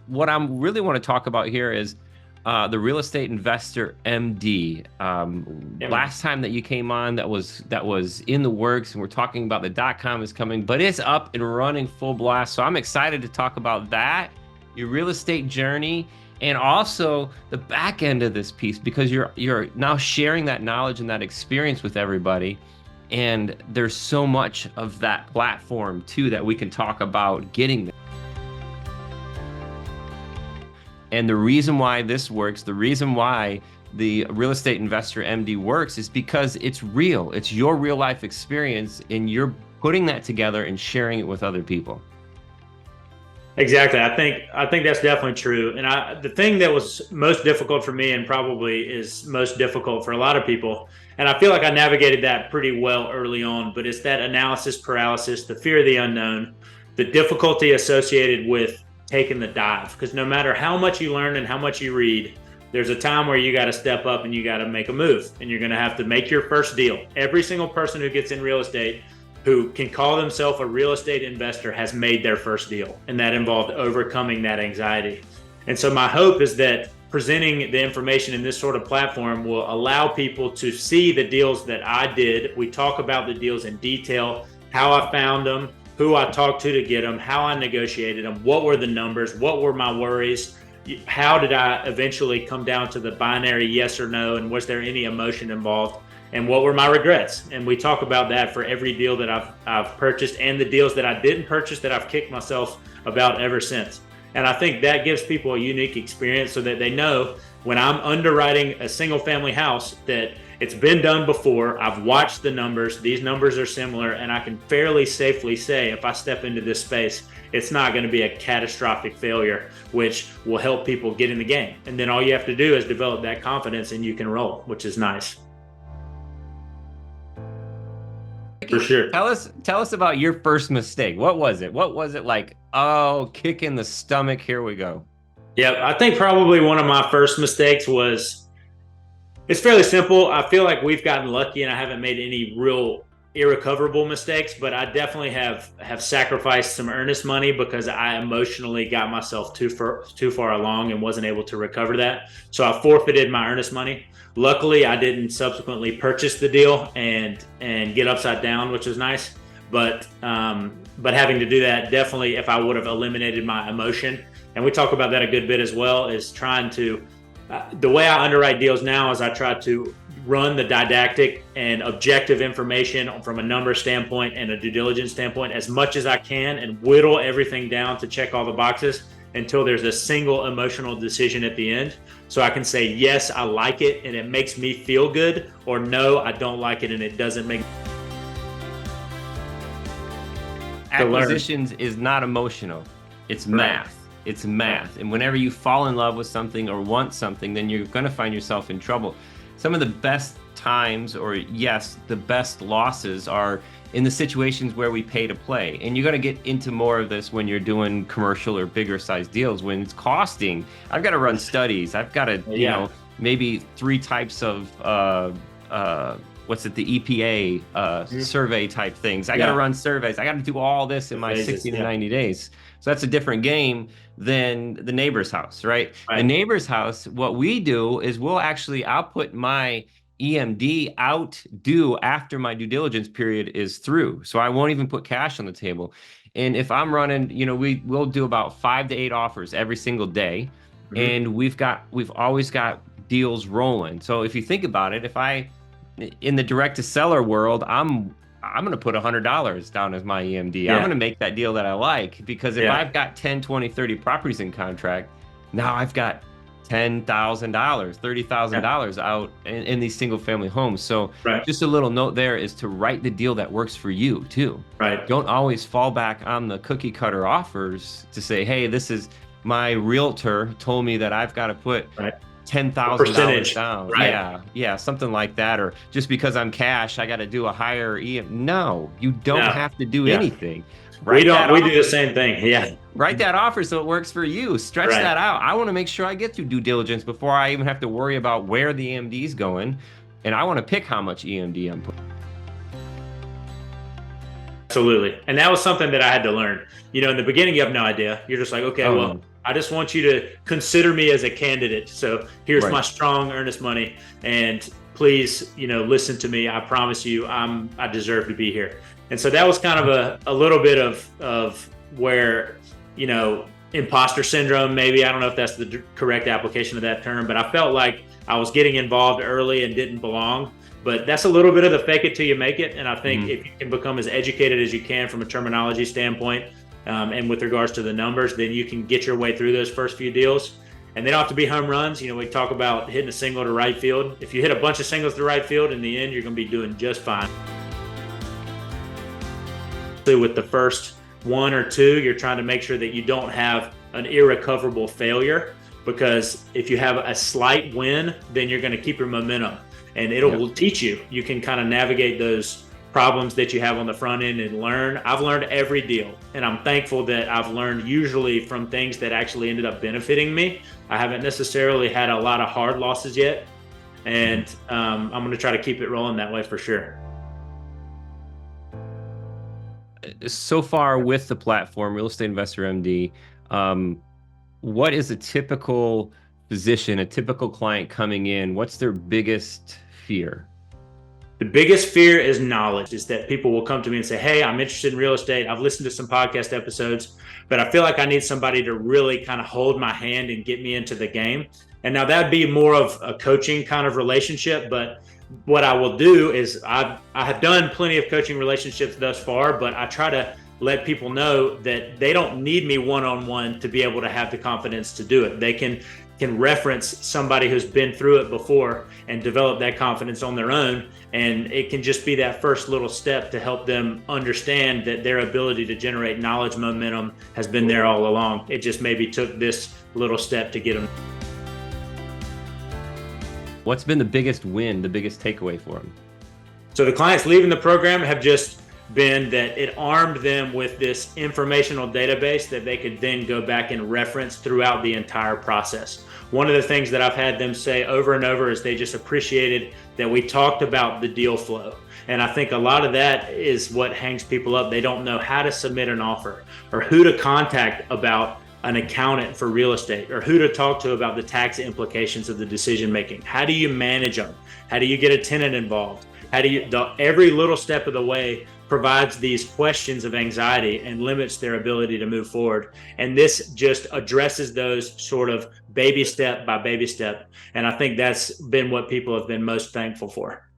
what I really want to talk about here is the real estate investor MD. Yeah, man. Last time that you came on, that was in the works, and we're talking about the .com is coming, but it's up and running full blast. So I'm excited to talk about that, your real estate journey, and also the back end of this piece because you're now sharing that knowledge and that experience with everybody. And there's so much of that platform too that we can talk about getting there. And the reason why this works, the reason why the real estate investor MD works is because it's real. It's your real life experience, and you're putting that together and sharing it with other people. Exactly. I think that's definitely true. And the thing that was most difficult for me, and probably is most difficult for a lot of people, and I feel like I navigated that pretty well early on, but it's that analysis paralysis, the fear of the unknown, the difficulty associated with taking the dive. Because no matter how much you learn and how much you read, there's a time where you got to step up and you got to make a move, and you're going to have to make your first deal. Every single person who gets in real estate who can call themselves a real estate investor has made their first deal, and that involved overcoming that anxiety. And so my hope is that presenting the information in this sort of platform will allow people to see the deals that I did. We talk about the deals in detail, how I found them, who I talked to get them, how I negotiated them, what were the numbers, what were my worries, how did I eventually come down to the binary yes or no, and was there any emotion involved? And what were my regrets? And we talk about that for every deal that I've purchased, and the deals that I didn't purchase that I've kicked myself about ever since. And I think that gives people a unique experience so that they know when I'm underwriting a single family house that it's been done before. I've watched the numbers. These numbers are similar, and I can fairly safely say if I step into this space, it's not going to be a catastrophic failure, which will help people get in the game. And then all you have to do is develop that confidence and you can roll, which is nice. For sure. Tell us about your first mistake. What was it? What was it like? Oh, kick in the stomach. Here we go. Yeah, I think probably one of my first mistakes was, it's fairly simple. I feel like we've gotten lucky and I haven't made any real irrecoverable mistakes, but I definitely have sacrificed some earnest money because I emotionally got myself too far along and wasn't able to recover that. So I forfeited my earnest money. Luckily, I didn't subsequently purchase the deal and get upside down, which was nice. But having to do that, definitely, if I would have eliminated my emotion, and we talk about that a good bit as well, is trying to the way I underwrite deals now is I try to run the didactic and objective information from a number standpoint and a due diligence standpoint as much as I can, and whittle everything down to check all the boxes until there's a single emotional decision at the end. So I can say, yes, I like it and it makes me feel good, or no, I don't like it and it doesn't make. Acquisitions is not emotional. It's math. It's math. And whenever you fall in love with something or want something, then you're going to find yourself in trouble. Some of the best times, or yes, the best losses are in the situations where we pay to play. And you're going to get into more of this when you're doing commercial or bigger size deals. When it's costing, I've got to run studies. I've got to, you know, maybe 3 types of, what's it, the EPA survey type things. I got to run surveys. I got to do all this in my 60 to 90 days. So that's a different game than the neighbor's house, right? The neighbor's house, what we do is I'll put my EMD out due after my due diligence period is through. So I won't even put cash on the table. And if I'm running, you know, we'll do about 5 to 8 offers every single day. And we've always got deals rolling. So if you think about it, in the direct to seller world, I'm going to put $100 down as my EMD. I'm going to make that deal that I like, because if I've got 10, 20, 30 properties in contract, now I've got $10,000, $30,000 out in these single family homes. So just a little note there is to write the deal that works for you too. Don't always fall back on the cookie cutter offers to say, hey, this is my realtor told me that I've got to put $10,000 down. Yeah, something like that. Or just because I'm cash, I got to do a higher EM. No, you don't have to do anything. We do the same thing. Write that offer so it works for you. Stretch that out. I want to make sure I get through due diligence before I even have to worry about where the EMD is going, and I want to pick how much EMD I'm putting. Absolutely. And that was something that I had to learn. In the beginning, you have no idea. You're just like, okay, well, I just want you to consider me as a candidate. So here's my strong, earnest money. And please, listen to me. I promise you, I deserve to be here. And so that was kind of a little bit of where, imposter syndrome, maybe, I don't know if that's the correct application of that term, but I felt like I was getting involved early and didn't belong. But that's a little bit of the fake it till you make it. And I think if you can become as educated as you can from a terminology standpoint, and with regards to the numbers, then you can get your way through those first few deals. And they don't have to be home runs. We talk about hitting a single to right field. If you hit a bunch of singles to right field, in the end, you're going to be doing just fine. So with the first one or two, you're trying to make sure that you don't have an irrecoverable failure, because if you have a slight win, then you're going to keep your momentum. And will teach you. You can kind of navigate those problems that you have on the front end and learn. I've learned every deal, and I'm thankful that I've learned usually from things that actually ended up benefiting me. I haven't necessarily had a lot of hard losses yet, and I'm going to try to keep it rolling that way for sure. So far with the platform, Real Estate Investor MD, what is a typical physician, a typical client coming in? What's their biggest fear? The biggest fear is knowledge, is that people will come to me and say, hey, I'm interested in real estate. I've listened to some podcast episodes, but I feel like I need somebody to really kind of hold my hand and get me into the game. And now that'd be more of a coaching kind of relationship. But what I will do is I have done plenty of coaching relationships thus far, but I try to let people know that they don't need me one-on-one to be able to have the confidence to do it. They can reference somebody who's been through it before and develop that confidence on their own. And it can just be that first little step to help them understand that their ability to generate knowledge momentum has been there all along. It just maybe took this little step to get them. What's been the biggest win, the biggest takeaway for them? So the clients leaving the program have just been that it armed them with this informational database that they could then go back and reference throughout the entire process. One of the things that I've had them say over and over is they just appreciated that we talked about the deal flow. And I think a lot of that is what hangs people up. They don't know how to submit an offer, or who to contact about an accountant for real estate, or who to talk to about the tax implications of the decision making. How do you manage them? How do you get a tenant involved? How do you, every little step of the way provides these questions of anxiety and limits their ability to move forward. And this just addresses those sort of baby step by baby step. And I think that's been what people have been most thankful for.